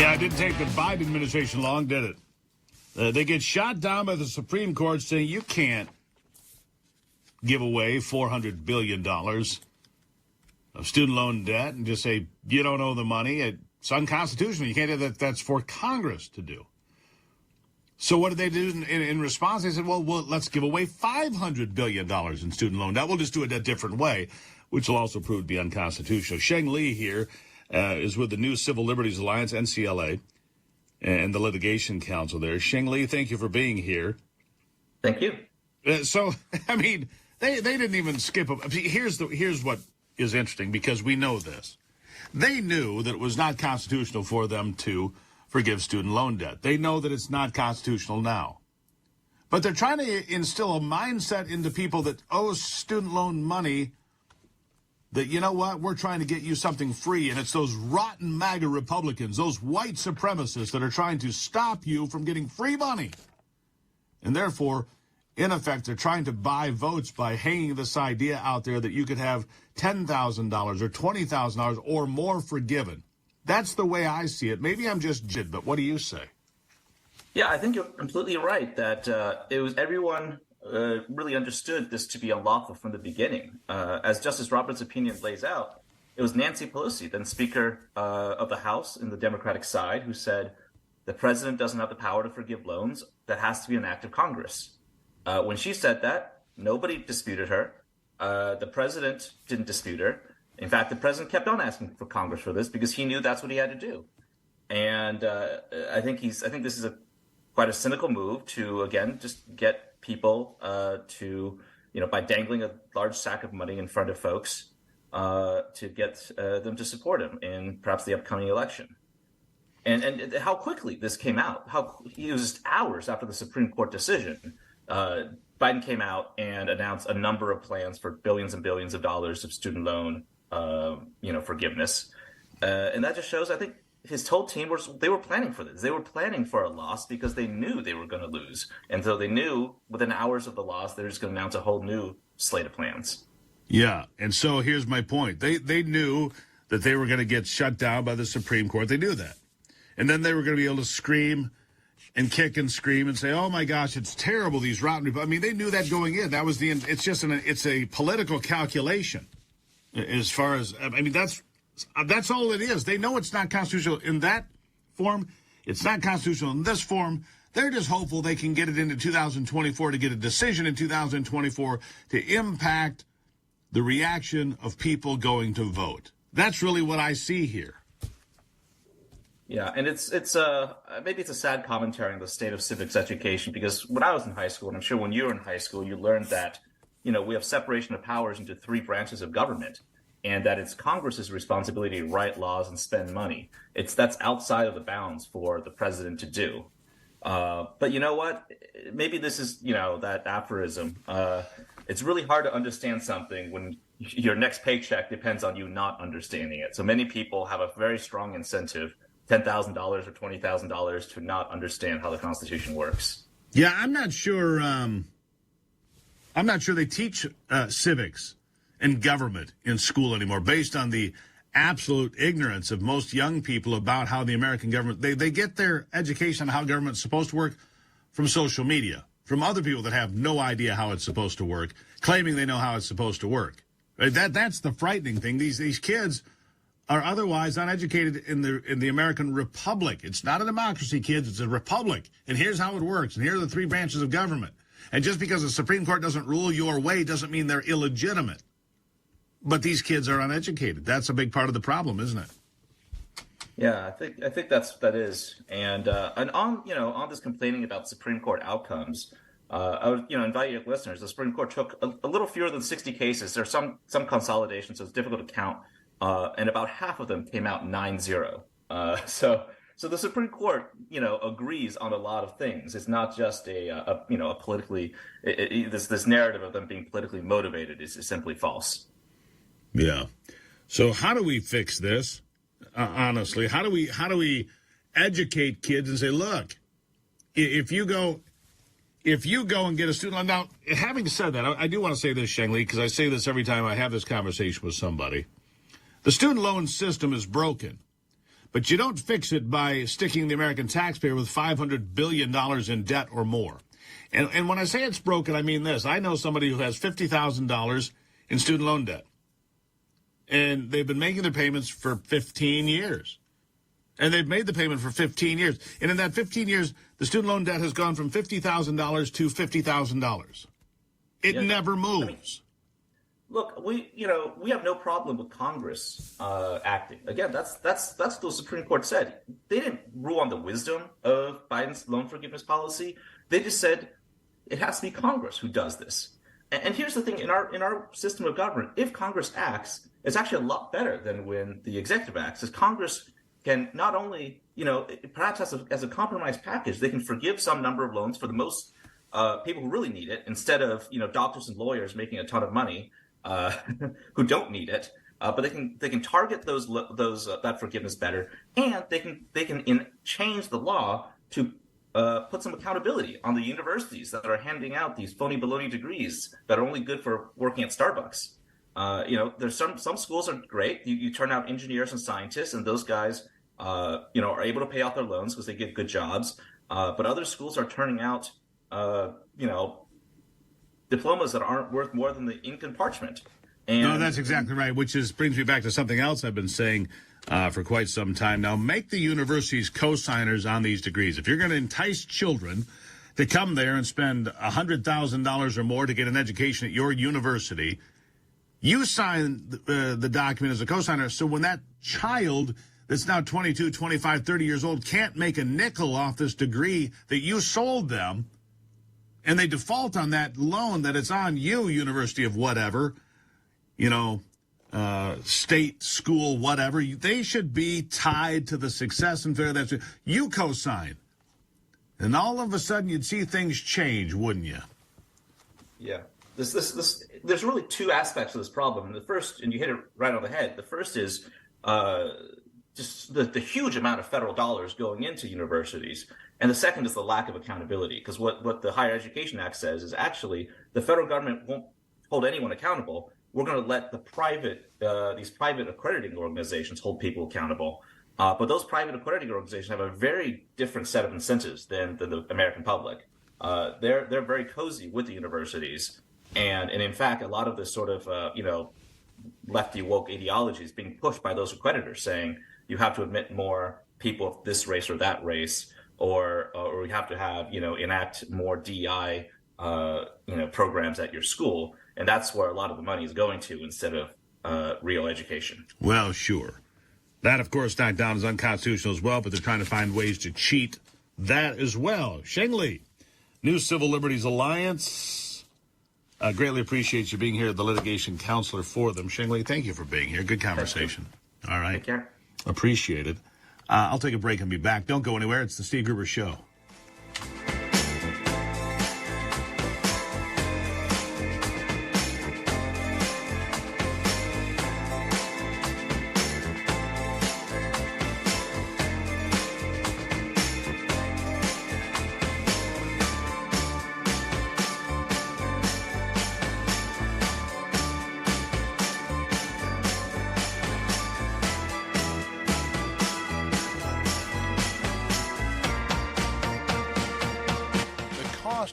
Yeah, it didn't take the Biden administration long, did it? They get shot down by the Supreme Court saying you can't give away $400 billion of student loan debt and just say you don't owe the money. It's unconstitutional. You can't do that. That's for Congress to do. So what did they do in response? They said, well, let's give away $500 billion in student loan debt. We'll just do it a different way, which will also prove to be unconstitutional. Sheng here is with the New Civil Liberties Alliance, NCLA, and the Litigation Counsel there. Sheng, thank you for being here. Thank you. So, I mean, they didn't even skip a... Here's what is interesting, because we know this. They knew that it was not constitutional for them to forgive student loan debt. They know that it's not constitutional now. But they're trying to instill a mindset into people that owe student loan money that, you know what, we're trying to get you something free. And it's those rotten MAGA Republicans, those white supremacists that are trying to stop you from getting free money. And therefore, in effect, they're trying to buy votes by hanging this idea out there that you could have $10,000 or $20,000 or more forgiven. That's the way I see it. Maybe I'm just jid, but what do you say? Yeah, I think you're completely right that it was everyone really understood this to be unlawful from the beginning. As Justice Roberts' opinion lays out, it was Nancy Pelosi, then Speaker of the House in the Democratic side, who said the president doesn't have the power to forgive loans. That has to be an act of Congress. When she said that, nobody disputed her. The president didn't dispute her. In fact, the president kept on asking for Congress for this because he knew that's what he had to do. And I think this is quite a cynical move to, again, just get people to, by dangling a large sack of money in front of folks to get them to support him in perhaps the upcoming election. And how quickly this came out, it was just hours after the Supreme Court decision, Biden came out and announced a number of plans for billions and billions of dollars of student loan forgiveness. And that just shows, I think, his whole team they were planning for this. They were planning for a loss because they knew they were going to lose. And so they knew within hours of the loss, they're just going to announce a whole new slate of plans. Yeah. And so here's my point. They knew that they were going to get shut down by the Supreme Court. They knew that. And then they were going to be able to scream and kick and scream and say, oh, my gosh, it's terrible, these rotten people. I mean, they knew that going in. That was it's a political calculation. As far as, that's all it is. They know it's not constitutional in that form. It's not constitutional in this form. They're just hopeful they can get it into 2024 to get a decision in 2024 to impact the reaction of people going to vote. That's really what I see here. Yeah, and it's maybe it's a sad commentary on the state of civics education, because when I was in high school, and I'm sure when you were in high school, you learned that we have separation of powers into three branches of government, and that it's Congress's responsibility to write laws and spend money. That's outside of the bounds for the president to do. But you know what? Maybe this is, that aphorism. It's really hard to understand something when your next paycheck depends on you not understanding it. So many people have a very strong incentive, $10,000 or $20,000, to not understand how the Constitution works. Yeah, I'm not sure they teach civics and government in school anymore, based on the absolute ignorance of most young people about how the American government, they get their education on how government's supposed to work from social media, from other people that have no idea how it's supposed to work, claiming they know how it's supposed to work. That's the frightening thing. These kids are otherwise uneducated in the American Republic. It's not a democracy, kids. It's a republic. And here's how it works. And here are the three branches of government. And just because the Supreme Court doesn't rule your way doesn't mean they're illegitimate. But these kids are uneducated. That's a big part of the problem, isn't it? Yeah, I think that is. And on this complaining about Supreme Court outcomes, I would invite your listeners. The Supreme Court took a little fewer than 60 cases. There's some consolidation, so it's difficult to count. And about half of them came out 9-0. So the Supreme Court, agrees on a lot of things. It's not just a politically this narrative of them being politically motivated is simply false. Yeah. So how do we fix this? Honestly, how do we educate kids and say, look, if you go and get a student loan. Now, having said that, I do want to say this, Sheng, because I say this every time I have this conversation with somebody. The student loan system is broken But you don't fix it by sticking the American taxpayer with $500 billion in debt or more. And when I say it's broken, I mean this. I know somebody who has $50,000 in student loan debt. And they've been making their payments for 15 years. And they've made the payment for 15 years. And in that 15 years, the student loan debt has gone from $50,000 to $50,000. It never moves. Look, we have no problem with Congress acting. Again, that's what the Supreme Court said. They didn't rule on the wisdom of Biden's loan forgiveness policy. They just said it has to be Congress who does this. And here's the thing: in our system of government, if Congress acts, it's actually a lot better than when the executive acts. As Congress can not only, perhaps as a compromise package, they can forgive some number of loans for the most people who really need it, instead of doctors and lawyers making a ton of money who don't need it. But they can target those that forgiveness better, and they can change the law to put some accountability on the universities that are handing out these phony baloney degrees that are only good for working at Starbucks. There's some schools are great. You turn out engineers and scientists, and those guys, are able to pay off their loans because they get good jobs. But other schools are turning out, diplomas that aren't worth more than the ink and parchment. No, that's exactly right, which brings me back to something else I've been saying for quite some time now. Make the universities co-signers on these degrees. If you're going to entice children to come there and spend $100,000 or more to get an education at your university, you sign the document as a co-signer. So when that child that's now 22, 25, 30 years old can't make a nickel off this degree that you sold them, and they default on that loan that it's on you, university of whatever, state, school, whatever, they should be tied to the success and failure that you co-sign. And all of a sudden you'd see things change, wouldn't you? Yeah. There's really two aspects of this problem. And the first, and you hit it right on the head, the first is just the huge amount of federal dollars going into universities. And the second is the lack of accountability, because what the Higher Education Act says is actually the federal government won't hold anyone accountable. We're going to let these private accrediting organizations hold people accountable. But those private accrediting organizations have a very different set of incentives than the American public. They're very cozy with the universities. And in fact, a lot of this sort of, lefty woke ideology is being pushed by those accreditors, saying you have to admit more people of this race or that race, or we have to have, enact more DEI, programs at your school. And that's where a lot of the money is going to, instead of real education. Well, sure. That, of course, knocked down is unconstitutional as well, but they're trying to find ways to cheat that as well. Sheng, New Civil Liberties Alliance. Greatly appreciate you being here, the litigation counselor for them. Sheng, thank you for being here. Good conversation. All right. Take care. Appreciate it. I'll take a break and be back. Don't go anywhere. It's the Steve Gruber Show.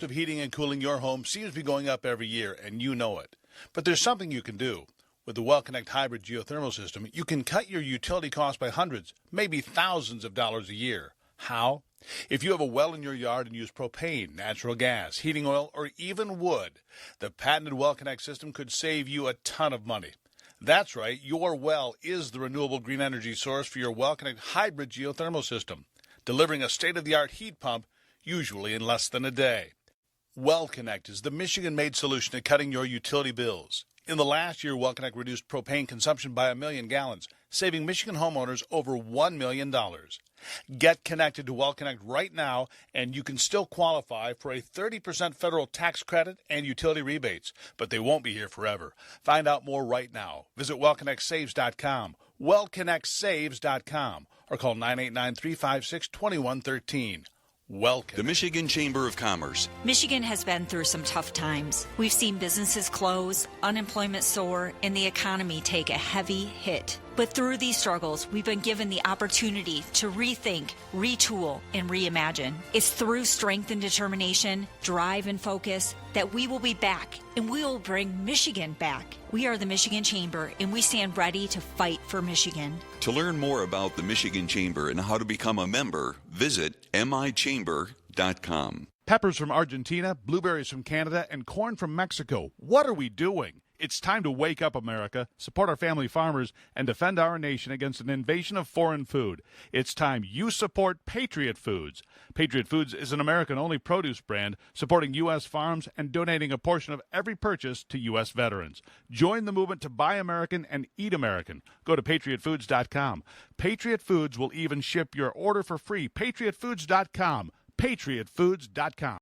Of heating and cooling your home seems to be going up every year, and you know it. But there's something you can do. With the WellConnect hybrid geothermal system, you can cut your utility costs by hundreds, maybe thousands of dollars a year. How? If you have a well in your yard and use propane, natural gas, heating oil, or even wood, the patented WellConnect system could save you a ton of money. That's right, your well is the renewable green energy source for your WellConnect hybrid geothermal system, delivering a state-of-the-art heat pump, usually in less than a day. WellConnect is the Michigan-made solution to cutting your utility bills. In the last year, WellConnect reduced propane consumption by 1 million gallons, saving Michigan homeowners over $1 million. Get connected to WellConnect right now, and you can still qualify for a 30% federal tax credit and utility rebates, but they won't be here forever. Find out more right now. Visit WellConnectSaves.com, WellConnectSaves.com, or call 989-356-2113. Welcome. The Michigan Chamber of Commerce. Michigan has been through some tough times. We've seen businesses close, unemployment soar, and the economy take a heavy hit. But through these struggles, we've been given the opportunity to rethink, retool, and reimagine. It's through strength and determination, drive and focus that we will be back, and we will bring Michigan back. We are the Michigan Chamber, and we stand ready to fight for Michigan. To learn more about the Michigan Chamber and how to become a member, visit michamber.com. Peppers from Argentina, blueberries from Canada, and corn from Mexico. What are we doing? It's time to wake up, America, support our family farmers, and defend our nation against an invasion of foreign food. It's time you support Patriot Foods. Patriot Foods is an American-only produce brand supporting U.S. farms and donating a portion of every purchase to U.S. veterans. Join the movement to buy American and eat American. Go to patriotfoods.com. Patriot Foods will even ship your order for free. patriotfoods.com. patriotfoods.com.